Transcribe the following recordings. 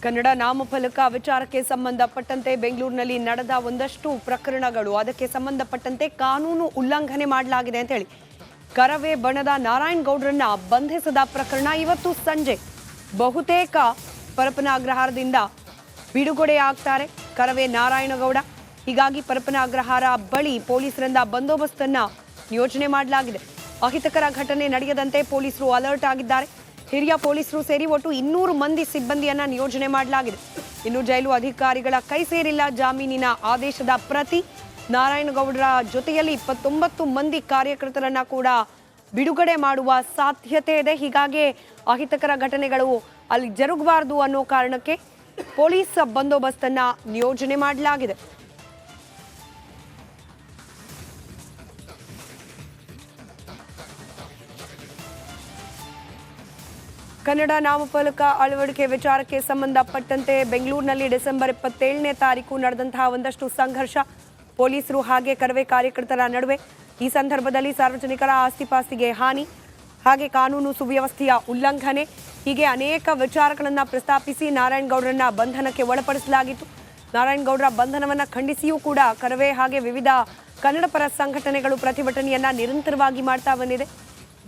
ಕನ್ನಡ ನಾಮಫಲಕ ವಿಚಾರಕ್ಕೆ ಸಂಬಂಧಪಟ್ಟಂತೆ ಬೆಂಗಳೂರಿನಲ್ಲಿ ನಡೆದ ಒಂದಷ್ಟು ಪ್ರಕರಣಗಳು ಅದಕ್ಕೆ ಸಂಬಂಧಪಟ್ಟಂತೆ ಕಾನೂನು ಉಲ್ಲಂಘನೆ ಮಾಡಲಾಗಿದೆ ಅಂತ ಹೇಳಿ ಕರವೇ ಬಣದ ನಾರಾಯಣಗೌಡರನ್ನ ಬಂಧಿಸಿದ ಪ್ರಕರಣ ಇವತ್ತು ಸಂಜೆ ಬಹುತೇಕ ಪರಪ್ಪನ ಅಗ್ರಹಾರದಿಂದ ಬಿಡುಗಡೆಯಾಗ್ತಾರೆ ಕರವೇ ನಾರಾಯಣಗೌಡ. ಹೀಗಾಗಿ ಪರಪ್ಪನ ಅಗ್ರಹಾರ ಬಳಿ ಪೊಲೀಸರಿಂದ ಬಂದೋಬಸ್ತನ್ನ ನಿಯೋಜನೆ ಮಾಡಲಾಗಿದೆ. ಅಹಿತಕರ ಘಟನೆ ನಡೆಯದಂತೆ ಪೊಲೀಸರು ಅಲರ್ಟ್ ಆಗಿದ್ದಾರೆ. ಹಿರಿಯ ಪೊಲೀಸರು ಸೇರಿ ಒಟ್ಟು 200 ಮಂದಿ ಸಿಬ್ಬಂದಿಯನ್ನ ನಿಯೋಜನೆ ಮಾಡಲಾಗಿದೆ. ಇನ್ನು ಜೈಲು ಅಧಿಕಾರಿಗಳ ಕೈ ಸೇರಿಲ್ಲ ಜಾಮೀನಿನ ಆದೇಶದ ಪ್ರತಿ. ನಾರಾಯಣಗೌಡರ ಜೊತೆಯಲ್ಲಿ 29 ಮಂದಿ ಕಾರ್ಯಕರ್ತರನ್ನ ಕೂಡ ಬಿಡುಗಡೆ ಮಾಡುವ ಸಾಧ್ಯತೆ ಇದೆ. ಹೀಗಾಗಿ ಅಹಿತಕರ ಘಟನೆಗಳು ಅಲ್ಲಿ ಜರುಗಬಾರದು ಅನ್ನೋ ಕಾರಣಕ್ಕೆ ಪೊಲೀಸ್ ಬಂದೋಬಸ್ತನ್ನ ನಿಯೋಜನೆ ಮಾಡಲಾಗಿದೆ. ಕನ್ನಡ ನಾಮಫಲಕ ಅಳವಡಿಕೆ ವಿಚಾರಕ್ಕೆ ಸಂಬಂಧಪಟ್ಟಂತೆ ಬೆಂಗಳೂರಿನಲ್ಲಿ ಡಿಸೆಂಬರ್ 27ನೇ ತಾರೀಕು ನಡೆದಂತಹ ಒಂದಷ್ಟು ಸಂಘರ್ಷ ಪೊಲೀಸರು ಹಾಗೆ ಕರವೇ ಕಾರ್ಯಕರ್ತರ ನಡುವೆ. ಈ ಸಂದರ್ಭದಲ್ಲಿ ಸಾರ್ವಜನಿಕರ ಆಸ್ತಿಪಾಸ್ತಿಗೆ ಹಾನಿ ಹಾಗೆ ಕಾನೂನು ಸುವ್ಯವಸ್ಥೆಯ ಉಲ್ಲಂಘನೆ ಹೀಗೆ ಅನೇಕ ವಿಚಾರಗಳನ್ನು ಪ್ರಸ್ತಾಪಿಸಿ ನಾರಾಯಣಗೌಡರನ್ನ ಬಂಧನಕ್ಕೆ ಒಳಪಡಿಸಲಾಗಿತ್ತು. ನಾರಾಯಣಗೌಡರ ಬಂಧನವನ್ನು ಖಂಡಿಸಿಯೂ ಕೂಡ ಕರವೇ ಹಾಗೆ ವಿವಿಧ ಕನ್ನಡ ಪರ ಸಂಘಟನೆಗಳು ಪ್ರತಿಭಟನೆಯನ್ನ ನಿರಂತರವಾಗಿ ಮಾಡ್ತಾ ಬಂದಿದೆ.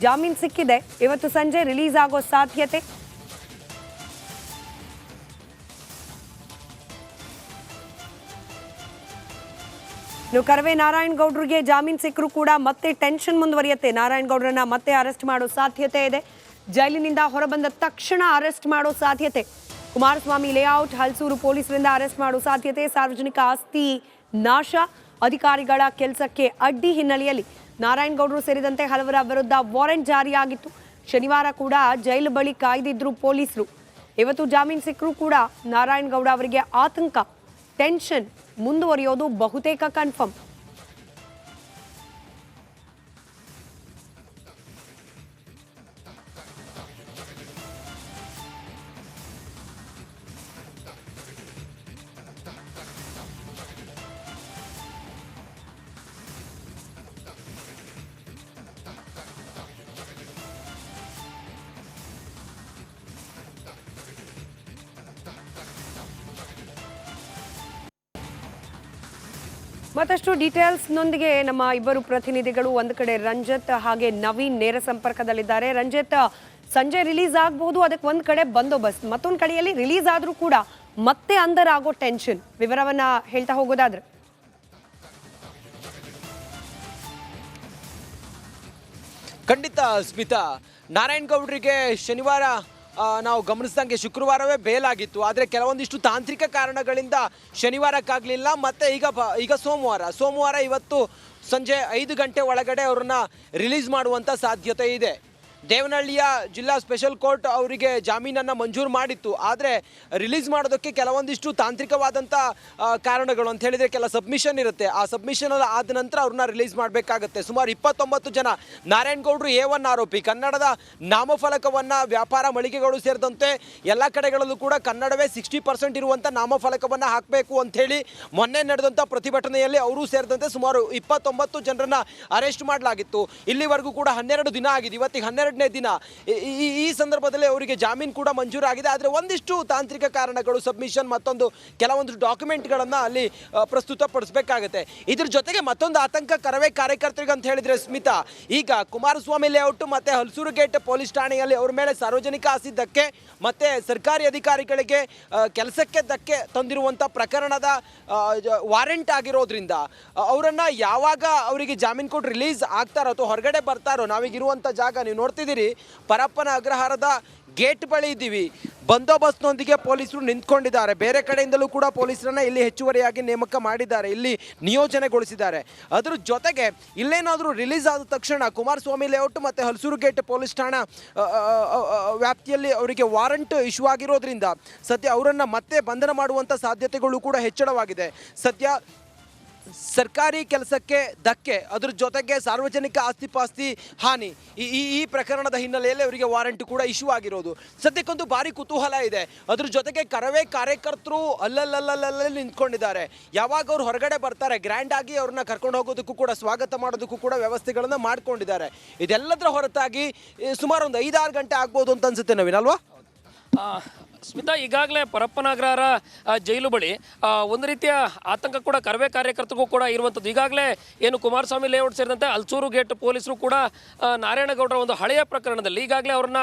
ಜಾಮೀನು ಸಿಕ್ಕಿದೆ, ಇವತ್ತು ಸಂಜೆ ರಿಲೀಸ್ ಆಗೋ ಸಾಧ್ಯತೆ. ನೀವು ಕರವೇ ನಾರಾಯಣಗೌಡರಿಗೆ ಜಾಮೀನು ಸಿಕ್ಕರೂ ಕೂಡ ಮತ್ತೆ ಟೆನ್ಷನ್ ಮುಂದುವರಿಯುತ್ತೆ. ನಾರಾಯಣಗೌಡರನ್ನ ಮತ್ತೆ ಅರೆಸ್ಟ್ ಮಾಡೋ ಸಾಧ್ಯತೆ ಇದೆ. ಜೈಲಿನಿಂದ ಹೊರಬಂದ ತಕ್ಷಣ ಅರೆಸ್ಟ್ ಮಾಡೋ ಸಾಧ್ಯತೆ. ಕುಮಾರಸ್ವಾಮಿ ಲೇಔಟ್ ಹಲಸೂರು ಪೊಲೀಸರಿಂದ ಅರೆಸ್ಟ್ ಮಾಡೋ ಸಾಧ್ಯತೆ. ಸಾರ್ವಜನಿಕ ಆಸ್ತಿ ನಾಶ, ಅಧಿಕಾರಿಗಳ ಕೆಲಸಕ್ಕೆ ಅಡ್ಡಿ ಹಿನ್ನೆಲೆಯಲ್ಲಿ ನಾರಾಯಣಗೌಡರು ಸೇರಿದಂತೆ ಹಲವರ ವಿರುದ್ಧ ವಾರೆಂಟ್ ಜಾರಿಯಾಗಿತ್ತು. ಶನಿವಾರ ಕೂಡ ಜೈಲು ಬಳಿ ಕಾಯ್ದಿದ್ರು ಪೊಲೀಸರು. ಇವತ್ತು ಜಾಮೀನು ಸಿಕ್ಕರೂ ಕೂಡ ನಾರಾಯಣಗೌಡ ಅವರಿಗೆ ಆತಂಕ, ಟೆನ್ಷನ್ ಮುಂದುವರಿಯೋದು ಬಹುತೇಕ ಕನ್ಫರ್ಮ್. ಮತ್ತಷ್ಟು ಡೀಟೇಲ್ಸ್ನೊಂದಿಗೆ ನಮ್ಮ ಇಬ್ಬರು ಪ್ರತಿನಿಧಿಗಳು ಒಂದು ಕಡೆ ರಂಜಿತ್ ಹಾಗೆ ನವೀನ್ ನೇರ ಸಂಪರ್ಕದಲ್ಲಿದ್ದಾರೆ. ರಂಜಿತ್, ಸಂಜೆ ರಿಲೀಸ್ ಆಗಬಹುದು, ಅದಕ್ಕೆ ಒಂದು ಕಡೆ ಬಂದೋಬಸ್ತ್, ಮತ್ತೊಂದು ಕಡೆಯಲ್ಲಿ ರಿಲೀಸ್ ಆದರೂ ಕೂಡ ಮತ್ತೆ ಆಗೋ ಟೆನ್ಷನ್, ವಿವರವನ್ನ ಹೇಳ್ತಾ ಹೋಗೋದಾದ್ರೆ. ಖಂಡಿತ ಸ್ಮಿತಾ, ನಾರಾಯಣಗೌಡರಿಗೆ ಶನಿವಾರ ನಾವು ಗಮನಿಸಿದಂಗೆ ಶುಕ್ರವಾರವೇ ಬೇಲಾಗಿತ್ತು. ಆದರೆ ಕೆಲವೊಂದಿಷ್ಟು ತಾಂತ್ರಿಕ ಕಾರಣಗಳಿಂದ ಶನಿವಾರಕ್ಕಾಗಲಿಲ್ಲ. ಮತ್ತು ಈಗ ಸೋಮವಾರ ಇವತ್ತು ಸಂಜೆ 5 ಗಂಟೆ ಒಳಗಡೆ ಅವ್ರನ್ನ ರಿಲೀಸ್ ಮಾಡುವಂಥ ಸಾಧ್ಯತೆ ಇದೆ. ದೇವನಹಳ್ಳಿಯ ಜಿಲ್ಲಾ ಸ್ಪೆಷಲ್ ಕೋರ್ಟ್ ಅವರಿಗೆ ಜಾಮೀನನ್ನು ಮಂಜೂರು ಮಾಡಿತ್ತು. ಆದರೆ ರಿಲೀಸ್ ಮಾಡೋದಕ್ಕೆ ಕೆಲವೊಂದಿಷ್ಟು ತಾಂತ್ರಿಕವಾದಂಥ ಕಾರಣಗಳು ಅಂತ ಹೇಳಿದರೆ ಕೆಲ ಸಬ್ಮಿಷನ್ ಇರುತ್ತೆ. ಆ ಸಬ್ಮಿಷನ್ ಆದ ನಂತರ ಅವ್ರನ್ನ ರಿಲೀಸ್ ಮಾಡಬೇಕಾಗತ್ತೆ. ಸುಮಾರು 29 ಜನ ನಾರಾಯಣಗೌಡರು A1 ಆರೋಪಿ. ಕನ್ನಡದ ನಾಮಫಲಕವನ್ನು ವ್ಯಾಪಾರ ಮಳಿಗೆಗಳು ಸೇರಿದಂತೆ ಎಲ್ಲ ಕಡೆಗಳಲ್ಲೂ ಕೂಡ ಕನ್ನಡವೇ 60% ಇರುವಂಥ ನಾಮಫಲಕವನ್ನು ಹಾಕಬೇಕು ಅಂಥೇಳಿ ಮೊನ್ನೆ ನಡೆದಂಥ ಪ್ರತಿಭಟನೆಯಲ್ಲಿ ಅವರು ಸೇರಿದಂತೆ ಸುಮಾರು 29 ಜನರನ್ನು ಅರೆಸ್ಟ್ ಮಾಡಲಾಗಿತ್ತು. ಇಲ್ಲಿವರೆಗೂ ಕೂಡ 12 ದಿನ ಆಗಿದೆ. ಇವತ್ತಿಗೆ 12ನೇ ದಿನ. ಈ ಸಂದರ್ಭದಲ್ಲಿ ಅವರಿಗೆ ಜಾಮೀನು ಕೂಡ ಮಂಜೂರಾಗಿದೆ. ಆದರೆ ಒಂದಿಷ್ಟು ತಾಂತ್ರಿಕ ಕಾರಣಗಳು, ಸಬ್ಮಿಷನ್, ಮತ್ತೊಂದು ಕೆಲವೊಂದು ಡಾಕ್ಯುಮೆಂಟ್ಗಳನ್ನು ಅಲ್ಲಿ ಪ್ರಸ್ತುತಪಡಿಸಬೇಕಾಗುತ್ತೆ. ಇದ್ರ ಜೊತೆಗೆ ಮತ್ತೊಂದು ಆತಂಕ ಕರವೇ ಕಾರ್ಯಕರ್ತರಿಗೆ ಅಂತ ಹೇಳಿದರೆ ಸ್ಮಿತಾ, ಈಗ ಕುಮಾರಸ್ವಾಮಿ ಲೇಔಟ್ ಮತ್ತು ಹಲಸೂರು ಗೇಟ್ ಪೊಲೀಸ್ ಠಾಣೆಯಲ್ಲಿ ಅವ್ರ ಮೇಲೆ ಸಾರ್ವಜನಿಕ ಆಸ್ತಿ ಧಕ್ಕೆ ಮತ್ತು ಸರ್ಕಾರಿ ಅಧಿಕಾರಿಗಳಿಗೆ ಕೆಲಸಕ್ಕೆ ಧಕ್ಕೆ ತಂದಿರುವಂಥ ಪ್ರಕರಣದ ವಾರೆಂಟ್ ಆಗಿರೋದ್ರಿಂದ ಅವರನ್ನು ಯಾವಾಗ ಅವರಿಗೆ ಜಾಮೀನು ಕೊಟ್ಟು ರಿಲೀಸ್ ಆಗ್ತಾರೋ ಅಥವಾ ಹೊರಗಡೆ ಬರ್ತಾರೋ, ನಾವೀಗಿರುವಂಥ ಜಾಗ ನೀವು ನೋಡ್ತೀವಿ ಪರಪ್ಪನ ಅಗ್ರಹಾರದ ಗೇಟ್ ಬಳಿ ಇದ್ದೀವಿ. ಬಂದೋಬಸ್ತ್ನೊಂದಿಗೆ ಪೊಲೀಸರು ನಿಂತ್ಕೊಂಡಿದ್ದಾರೆ. ಬೇರೆ ಕಡೆಯಿಂದಲೂ ಕೂಡ ಪೊಲೀಸರನ್ನ ಇಲ್ಲಿ ಹೆಚ್ಚುವರಿಯಾಗಿ ನೇಮಕ ಮಾಡಿದ್ದಾರೆ, ಇಲ್ಲಿ ನಿಯೋಜನೆಗೊಳಿಸಿದ್ದಾರೆ. ಅದರ ಜೊತೆಗೆ ಇಲ್ಲೇನಾದರೂ ರಿಲೀಸ್ ಆದ ತಕ್ಷಣ ಕುಮಾರಸ್ವಾಮಿ ಲೇಔಟ್ ಮತ್ತು ಹಲಸೂರು ಗೇಟ್ ಪೊಲೀಸ್ ಠಾಣಾ ವ್ಯಾಪ್ತಿಯಲ್ಲಿ ಅವರಿಗೆ ವಾರಂಟ್ ಇಶ್ಯೂ ಆಗಿರೋದ್ರಿಂದ ಸದ್ಯ ಅವರನ್ನು ಮತ್ತೆ ಬಂಧನ ಮಾಡುವಂಥ ಸಾಧ್ಯತೆಗಳು ಕೂಡ ಹೆಚ್ಚಳವಾಗಿದೆ. ಸದ್ಯ ಸರ್ಕಾರಿ ಕೆಲಸಕ್ಕೆ ಧಕ್ಕೆ, ಅದ್ರ ಜೊತೆಗೆ ಸಾರ್ವಜನಿಕ ಆಸ್ತಿಪಾಸ್ತಿ ಹಾನಿ, ಈ ಪ್ರಕರಣದ ಹಿನ್ನೆಲೆಯಲ್ಲಿ ಅವರಿಗೆ ವಾರಂಟ್ ಕೂಡ ಇಶ್ಯೂ ಆಗಿರೋದು ಸದ್ಯಕ್ಕೊಂದು ಭಾರಿ ಕುತೂಹಲ ಇದೆ. ಅದ್ರ ಜೊತೆಗೆ ಕರವೇ ಕಾರ್ಯಕರ್ತರು ಅಲ್ಲಲ್ಲಿ ನಿಂತ್ಕೊಂಡಿದ್ದಾರೆ. ಯಾವಾಗ ಅವ್ರು ಹೊರಗಡೆ ಬರ್ತಾರೆ ಗ್ರ್ಯಾಂಡ್ ಆಗಿ ಅವ್ರನ್ನ ಕರ್ಕೊಂಡು ಹೋಗೋದಕ್ಕೂ ಕೂಡ ಸ್ವಾಗತ ಮಾಡೋದಕ್ಕೂ ಕೂಡ ವ್ಯವಸ್ಥೆಗಳನ್ನು ಮಾಡ್ಕೊಂಡಿದ್ದಾರೆ. ಇದೆಲ್ಲದರ ಹೊರತಾಗಿ ಸುಮಾರು ಒಂದು 5-6 ಗಂಟೆ ಆಗ್ಬೋದು ಅಂತ ಅನ್ಸುತ್ತೆ ನವೀನ್, ಅಲ್ವಾ? ಸ್ಮಿತಾ, ಈಗಾಗಲೇ ಪರಪ್ಪನಗ್ರಹಾರ ಜೈಲು ಬಳಿ ಒಂದು ರೀತಿಯ ಆತಂಕ ಕೂಡ ಕರವೇ ಕಾರ್ಯಕರ್ತರಿಗೂ ಕೂಡ ಇರುವಂಥದ್ದು. ಈಗಾಗಲೇ ಏನು ಕುಮಾರಸ್ವಾಮಿ ಲೇಔಟ್ ಸೇರಿದಂತೆ ಅಲ್ಸೂರು ಗೇಟ್ ಪೊಲೀಸರು ಕೂಡ ನಾರಾಯಣಗೌಡರ ಒಂದು ಹಳೆಯ ಪ್ರಕರಣದಲ್ಲಿ ಈಗಾಗಲೇ ಅವ್ರನ್ನ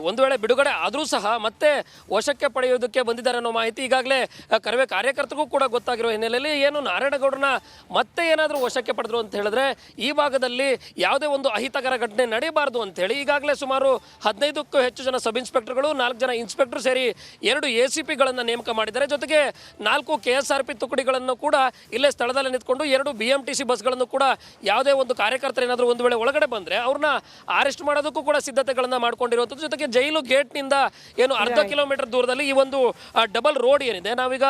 ಒಂದು ವೇಳೆ ಬಿಡುಗಡೆ ಆದರೂ ಸಹ ಮತ್ತೆ ವಶಕ್ಕೆ ಪಡೆಯೋದಕ್ಕೆ ಬಂದಿದ್ದಾರೆ ಅನ್ನೋ ಮಾಹಿತಿ ಈಗಾಗಲೇ ಕರವೇ ಕಾರ್ಯಕರ್ತರಿಗೂ ಕೂಡ ಗೊತ್ತಾಗಿರೋ ಹಿನ್ನೆಲೆಯಲ್ಲಿ ಏನು ನಾರಾಯಣಗೌಡರನ್ನ ಮತ್ತೆ ಏನಾದರೂ ವಶಕ್ಕೆ ಪಡೆದ್ರು ಅಂತ ಹೇಳಿದ್ರೆ ಈ ಭಾಗದಲ್ಲಿ ಯಾವುದೇ ಒಂದು ಅಹಿತಕರ ಘಟನೆ ನಡೀಬಾರ್ದು ಅಂತ ಹೇಳಿ ಈಗಾಗಲೇ ಸುಮಾರು 15ಕ್ಕೂ ಹೆಚ್ಚು ಜನ ಸಬ್ ಇನ್ಸ್ಪೆಕ್ಟರ್ಗಳು, 4 ಜನ ಇನ್ಸ್ಪೆಕ್ಟರ್ ಸೇರಿ 2 ACPಗಳನ್ನು ನೇಮಕ ಮಾಡಿದ್ದಾರೆ. ಜೊತೆಗೆ 4 KSRP ತುಕಡಿಗಳನ್ನು ಕೂಡ ಇಲ್ಲೇ ಸ್ಥಳದಲ್ಲಿ ನಿಂತ್ಕೊಂಡು 2 BMTC ಬಸ್ಗಳನ್ನು ಕೂಡ ಯಾವುದೇ ಒಂದು ಕಾರ್ಯಕರ್ತರು ಏನಾದರೂ ಒಂದು ವೇಳೆ ಒಳಗಡೆ ಬಂದರೆ ಅವ್ರನ್ನ ಅರೆಸ್ಟ್ ಮಾಡೋದಕ್ಕೂ ಕೂಡ ಸಿದ್ಧತೆಗಳನ್ನು ಮಾಡ್ಕೊಂಡಿರುವಂಥದ್ದು. ಜೊತೆಗೆ ಜೈಲು ಗೇಟ್ನಿಂದ ಏನು ಅರ್ಧ ಕಿಲೋಮೀಟರ್ ದೂರದಲ್ಲಿ ಈ ಒಂದು ಡಬಲ್ ರೋಡ್ ಏನಿದೆ, ನಾವೀಗ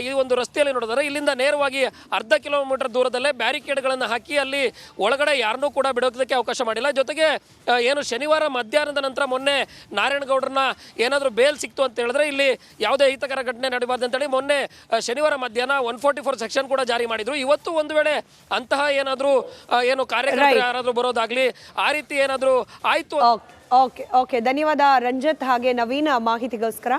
ಈ ಒಂದು ರಸ್ತೆಯಲ್ಲಿ ನೋಡಿದರೆ ಇಲ್ಲಿಂದ ನೇರವಾಗಿ ಅರ್ಧ ಕಿಲೋಮೀಟರ್ ದೂರದಲ್ಲೇ ಬ್ಯಾರಿಕೇಡ್ಗಳನ್ನು ಹಾಕಿ ಅಲ್ಲಿ ಒಳಗಡೆ ಯಾರನ್ನೂ ಕೂಡ ಬಿಡೋದಕ್ಕೆ ಅವಕಾಶ ಮಾಡಿಲ್ಲ. ಜೊತೆಗೆ ಏನು ಶನಿವಾರ ಮಧ್ಯಾಹ್ನದ ನಂತರ ಮೊನ್ನೆ ನಾರಾಯಣಗೌಡರನ್ನ ಏನಾದರೂ ಬೇಲ್ ಸಿಕ್ತು ಅಂತ ಹೇಳಿದ್ರೆ ಇಲ್ಲಿ ಯಾವುದೇ ಅಹಿತಕರ ಘಟನೆ ನಡೀಬಾರ್ದು ಅಂತೇಳಿ ಮೊನ್ನೆ ಶನಿವಾರ ಮಧ್ಯಾಹ್ನ 144 ಸೆಕ್ಷನ್ ಕೂಡ ಜಾರಿ ಮಾಡಿದ್ರು. ಇವತ್ತು ಒಂದು ವೇಳೆ ಅಂತಹ ಏನಾದರೂ ಏನು ಕಾರ್ಯಕರ್ತರು ಯಾರಾದರೂ ಬರೋದಾಗ್ಲಿ ಆ ರೀತಿ ಏನಾದರೂ ಆಯ್ತು. ಓಕೆ ಧನ್ಯವಾದ ರಂಜಿತ್ ಹಾಗೆ ನವೀನ ಮಾಹಿತಿಗೋಸ್ಕರ.